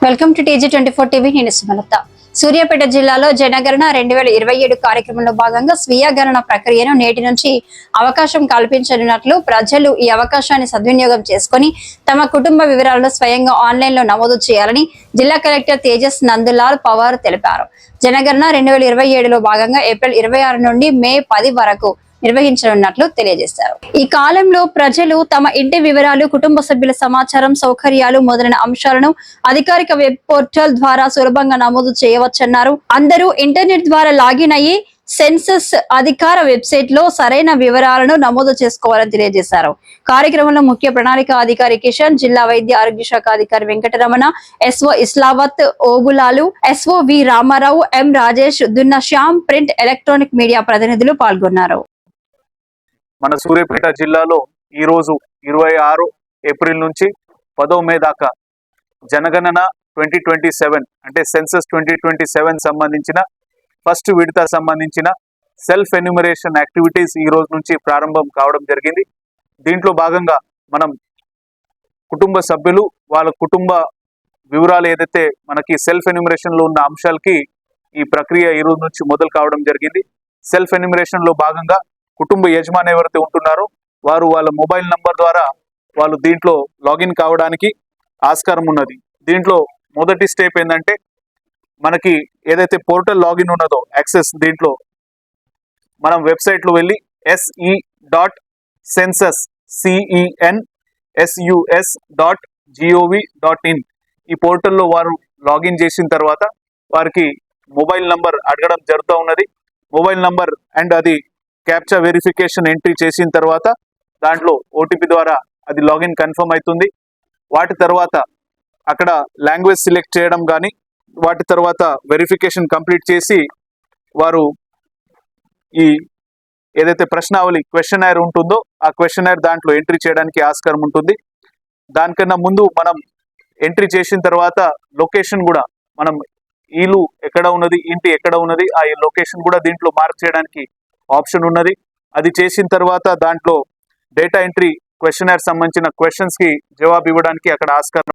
Welcome to TG24 TV. నేను సుమలత. సూర్యాపేట జిల్లాలో జనగణన 2027 కార్యక్రమంలో భాగంగా స్వీయ గణన ప్రక్రియను నేటి నుంచి అవకాశం కల్పించనున్నట్లు ప్రజలు ఈ అవకాశాన్ని సద్వినియోగం చేసుకుని తమ కుటుంబ వివరాలను స్వయంగా ఆన్లైన్ లో నమోదు చేయాలని జిల్లా కలెక్టర్ తేజస్ నందులాల్ పవార్ తెలిపారు. జనగణన 2027లో భాగంగా ఏప్రిల్ 26 నుండి మే 10 వరకు నిర్వహించనున్నట్లు తెలియజేశారు. ఈ కాలంలో ప్రజలు తమ ఇంటి వివరాలు, కుటుంబ సభ్యుల సమాచారం, సౌకర్యాలు మొదలైన అంశాలను అధికారిక వెబ్ పోర్టల్ ద్వారా సులభంగా నమోదు చేయవచ్చన్నారు. అందరూ ఇంటర్నెట్ ద్వారా లాగిన్ అయ్యి సెన్సస్ అధికార వెబ్సైట్ లో సరైన వివరాలను నమోదు చేసుకోవాలని తెలియజేశారు. కార్యక్రమంలో ముఖ్య ప్రణాళిక అధికారి కిషన్, జిల్లా వైద్య ఆరోగ్య శాఖ అధికారి వెంకటరమణ, SO ఇస్లావత్ ఓగులాలు, SO వి రామారావు, M రాజేష్, దున్న శ్యామ్, ప్రింట్ ఎలక్ట్రానిక్ మీడియా ప్రతినిధులు పాల్గొన్నారు. మన సూర్యాపేట జిల్లాలో ఈరోజు 26 ఏప్రిల్ నుంచి 10 మే దాకా జనగణన 2027 అంటే సెన్సస్ 2027 సంబంధించిన ఫస్ట్ విడత సంబంధించిన సెల్ఫ్ ఎన్యూమరేషన్ యాక్టివిటీస్ ఈ రోజు నుంచి ప్రారంభం కావడం జరిగింది. దీంట్లో భాగంగా మనం కుటుంబ సభ్యులు వాళ్ళ కుటుంబ వివరాలు ఏదైతే మనకి సెల్ఫ్ ఎన్యూమరేషన్ లో ఉన్న అంశాలకి ఈ ప్రక్రియ ఈ రోజు నుంచి మొదలు కావడం జరిగింది. సెల్ఫ్ ఎన్యూమరేషన్ లో భాగంగా కుటుంబ యజమాని ఎవరైతే ఉంటున్నారో వారు వాళ్ళ మొబైల్ నంబర్ ద్వారా వాళ్ళు దీంట్లో లాగిన్ కావడానికి ఆస్కారం ఉన్నది. దీంట్లో మొదటి స్టెప్ ఏంటంటే మనకి ఏదైతే పోర్టల్ లాగిన్ ఉన్నదో యాక్సెస్, దీంట్లో మనం వెబ్సైట్లో వెళ్ళి se.census.gov.in ఈ పోర్టల్లో వారు లాగిన్ చేసిన తర్వాత వారికి మొబైల్ నంబర్ అడగడం జరుగుతూ ఉన్నది. మొబైల్ నంబర్ అండ్ అది క్యాప్చా వెరిఫికేషన్ ఎంట్రీ చేసిన తర్వాత దాంట్లో OTP ద్వారా అది లాగిన్ కన్ఫర్మ్ అవుతుంది. వాటి తర్వాత అక్కడ లాంగ్వేజ్ సెలెక్ట్ చేయడం కానీ వాటి తర్వాత వెరిఫికేషన్ కంప్లీట్ చేసి వారు ఈ ఏదైతే ప్రశ్నావళి క్వశ్చనైర్ ఉంటుందో ఆ క్వశ్చనైర్ దాంట్లో ఎంట్రీ చేయడానికి ఆస్కారం ఉంటుంది. దానికన్నా ముందు మనం ఎంట్రీ చేసిన తర్వాత లొకేషన్ కూడా మనం ఇల్లు ఎక్కడ ఉన్నది, ఇంటి ఎక్కడ ఉన్నది, ఆ లొకేషన్ కూడా దీంట్లో మార్క్ చేయడానికి ఆప్షన్ ఉన్నది. అది చేసిన తర్వాత దాంట్లో డేటా ఎంట్రీ క్వశ్చనైర్ సంబంధించిన క్వశ్చన్స్ కి జవాబు ఇవ్వడానికి అక్కడ ఆస్కారం